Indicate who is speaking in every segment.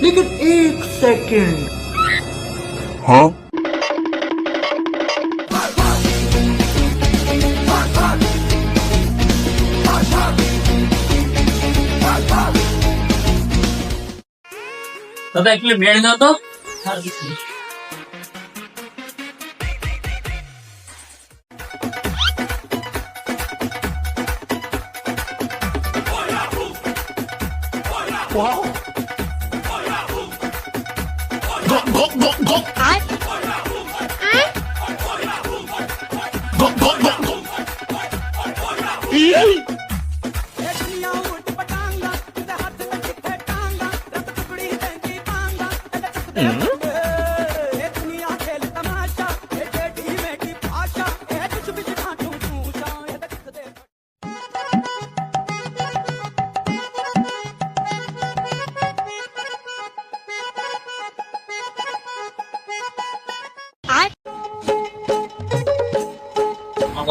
Speaker 1: लेकिन एक सेकंड।
Speaker 2: हाँ?
Speaker 3: दादा एक प्लेट बिरयानी दाओ तो।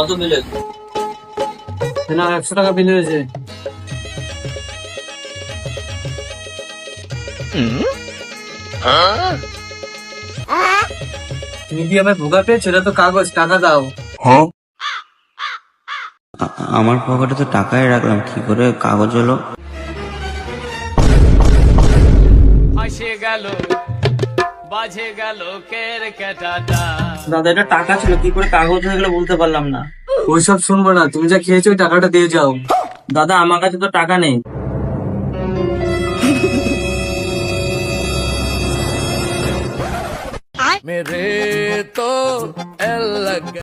Speaker 3: কত বিল
Speaker 4: না 100 টাকা বিল হয়েছে। তুমি কি আমায় ভোগা পেয়েছো? এটা তো কাগজ, টাকা দাও।
Speaker 2: हाँ?
Speaker 5: আমার পকেটে তো টাকাই রাখলাম, কি করে কাগজ হলো?
Speaker 6: আসে গেল বাজে গেল কেরকেটাটা।
Speaker 3: দাদা এটা টাকা ছিল, কি করে কাগজ হয়ে গেলো বলতে পারলাম না।
Speaker 4: ওইসব শুনবো না, তুমি যা খেয়েছো ওই টাকাটা দিয়ে যাও।
Speaker 3: দাদা আমার কাছে তো টাকা নেই।
Speaker 6: মেরে তো